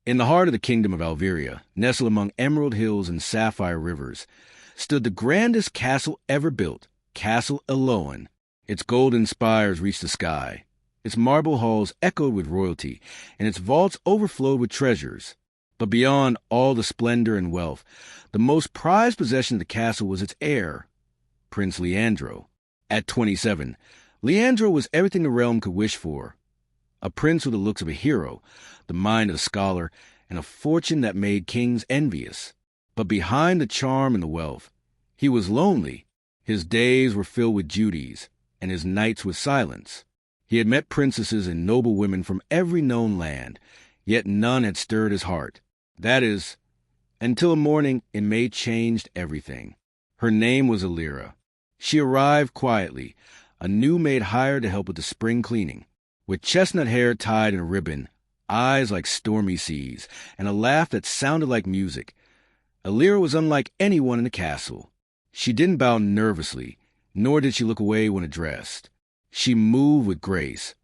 In the heart of the kingdom of Alveria, nestled among emerald hills and sapphire rivers, stood the grandest castle ever built, Castle Eloan. Its golden spires reached the sky. Its marble halls echoed with royalty, and its vaults overflowed with treasures. But beyond all the splendor and wealth, the most prized possession of the castle was its heir, Prince Leandro. At 27, Leandro was everything the realm could wish for. A prince with the looks of a hero, the mind of a scholar, and a fortune that made kings envious. But behind the charm and the wealth, he was lonely. His days were filled with duties, and his nights with silence. He had met princesses and noble women from every known land, yet none had stirred his heart. That is, until a morning in May changed everything. Her name was Alira. She arrived quietly, a new maid hired to help with the spring cleaning. With chestnut hair tied in a ribbon, eyes like stormy seas, and a laugh that sounded like music, Alira was unlike anyone in the castle. She didn't bow nervously, nor did she look away when addressed. She moved with grace,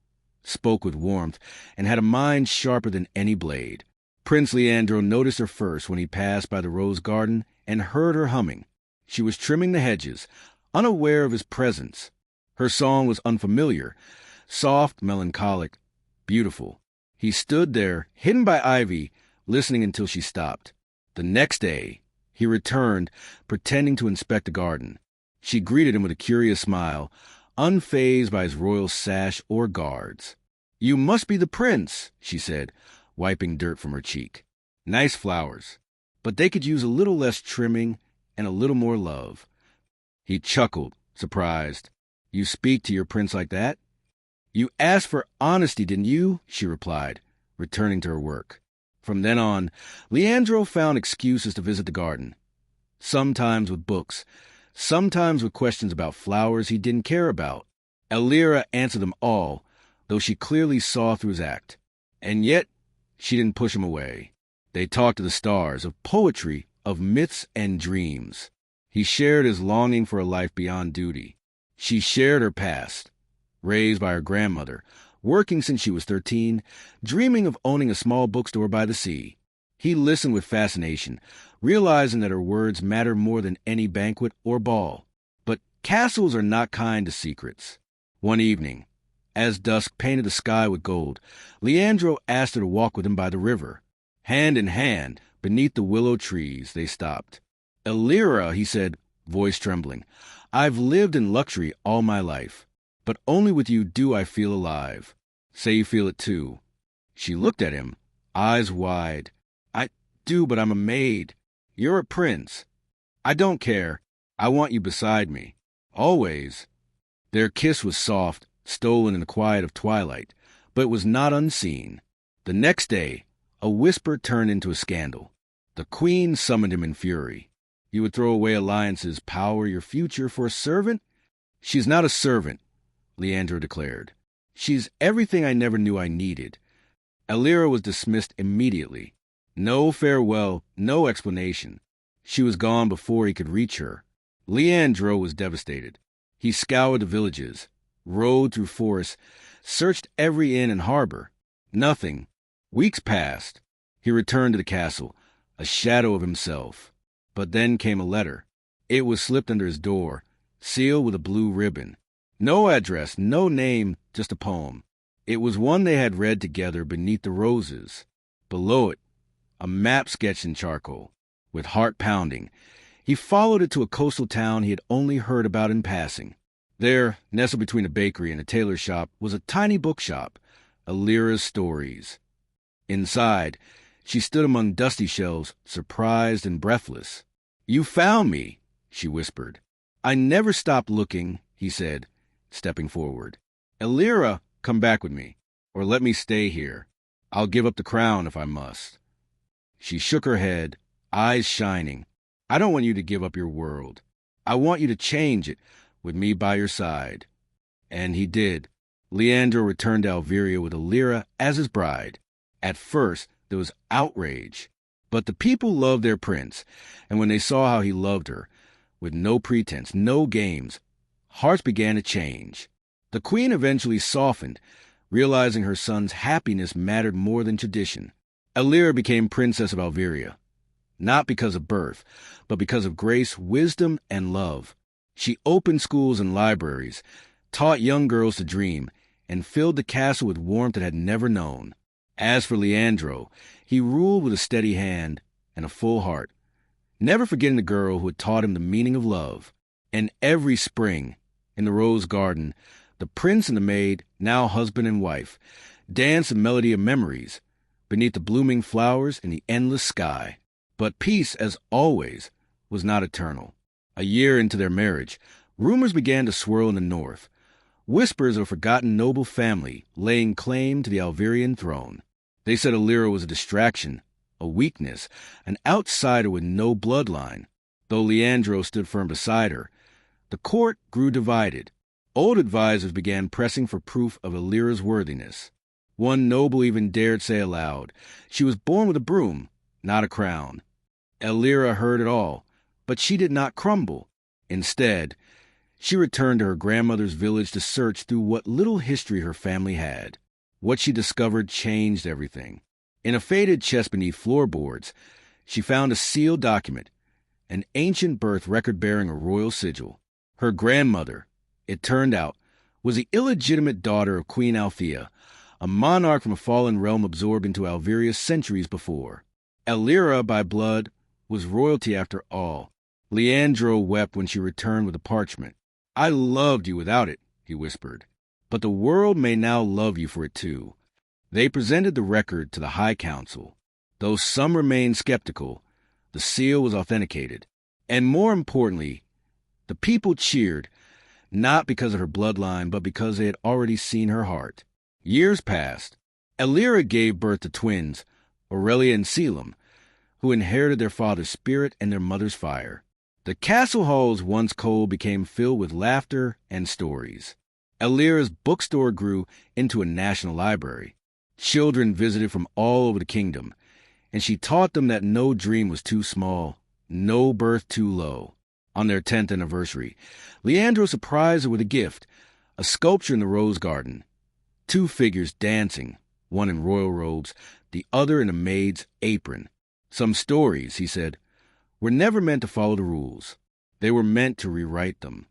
spoke with warmth, and had a mind sharper than any blade. Prince Leandro noticed her first when he passed by the rose garden and heard her humming. She was trimming the hedges, unaware of his presence. Her song was unfamiliar, soft, melancholic, beautiful. He stood there, hidden by ivy, listening until she stopped. The next day, he returned, pretending to inspect the garden. She greeted him with a curious smile, unfazed by his royal sash or guards. "You must be the prince," she said, wiping dirt from her cheek. "Nice flowers, but they could use a little less trimming and a little more love." He chuckled, surprised. "You speak to your prince like that?" "You asked for honesty, didn't you?" she replied, returning to her work. From then on, Leandro found excuses to visit the garden, sometimes with books, sometimes with questions about flowers he didn't care about. Alira answered them all, though she clearly saw through his act. And yet, she didn't push him away. They talked to the stars, of poetry, of myths and dreams. He shared his longing for a life beyond duty. She shared her past, raised by her grandmother, working since she was 13, dreaming of owning a small bookstore by the sea. He listened with fascination, realizing that her words mattered more than any banquet or ball. But castles are not kind to secrets. One evening, as dusk painted the sky with gold, Leandro asked her to walk with him by the river. Hand in hand, beneath the willow trees, they stopped. "Alira," he said, voice trembling, "I've lived in luxury all my life, but only with you do I feel alive. Say you feel it too." She looked at him, eyes wide. "I do, but I'm a maid. You're a prince. I don't care. I want you beside me. Always." Their kiss was soft, stolen in the quiet of twilight, but it was not unseen. The next day, a whisper turned into a scandal. The queen summoned him in fury. "You would throw away alliances, power, your future for a servant?" "She's not a servant," Leandro declared. "She's everything I never knew I needed." Alira was dismissed immediately. No farewell, no explanation. She was gone before he could reach her. Leandro was devastated. He scoured the villages, rode through forests, searched every inn and harbor. Nothing. Weeks passed. He returned to the castle, a shadow of himself. But then came a letter. It was slipped under his door, sealed with a blue ribbon. No address, no name, just a poem. It was one they had read together beneath the roses. Below it, a map sketched in charcoal. With heart pounding, he followed it to a coastal town he had only heard about in passing. There, nestled between a bakery and a tailor shop, was a tiny bookshop, Alira's Stories. Inside, she stood among dusty shelves, surprised and breathless. "You found me," she whispered. "I never stopped looking," he said, stepping forward. "Alira, come back with me, or let me stay here. I'll give up the crown if I must." She shook her head, eyes shining. "I don't want you to give up your world. I want you to change it, with me by your side." And he did. Leandro returned to Alveria with Alira as his bride. At first, there was outrage. But the people loved their prince, and when they saw how he loved her, with no pretense, no games, hearts began to change. The queen eventually softened, realizing her son's happiness mattered more than tradition. Elira became Princess of Alveria, not because of birth, but because of grace, wisdom, and love. She opened schools and libraries, taught young girls to dream, and filled the castle with warmth it had never known. As for Leandro, he ruled with a steady hand and a full heart, never forgetting the girl who had taught him the meaning of love. And every spring, in the rose garden, the prince and the maid, now husband and wife, danced a melody of memories beneath the blooming flowers in the endless sky. But peace, as always, was not eternal. A year into their marriage, rumors began to swirl in the north, whispers of a forgotten noble family laying claim to the Alverian throne. They said Elira was a distraction, a weakness, an outsider with no bloodline. Though Leandro stood firm beside her, the court grew divided. Old advisors began pressing for proof of Elira's worthiness. One noble even dared say aloud, she was born with a broom, not a crown. Elira heard it all, but she did not crumble. Instead, she returned to her grandmother's village to search through what little history her family had. What she discovered changed everything. In a faded chest beneath floorboards, she found a sealed document, an ancient birth record bearing a royal sigil. Her grandmother, it turned out, was the illegitimate daughter of Queen Althea, a monarch from a fallen realm absorbed into Alveria centuries before. Elira, by blood, was royalty after all. Leandro wept when she returned with the parchment. "I loved you without it," he whispered, "but the world may now love you for it too." They presented the record to the High Council. Though some remained skeptical, the seal was authenticated. And more importantly, the people cheered, not because of her bloodline, but because they had already seen her heart. Years passed. Elira gave birth to twins, Aurelia and Selim, who inherited their father's spirit and their mother's fire. The castle halls, once cold, became filled with laughter and stories. Elira's bookstore grew into a national library. Children visited from all over the kingdom, and she taught them that no dream was too small, no birth too low. On their 10th anniversary, Leandro surprised her with a gift, a sculpture in the rose garden. 2 figures dancing, one in royal robes, the other in a maid's apron. Some stories, he said, were never meant to follow the rules. They were meant to rewrite them.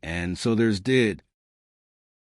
And so theirs did.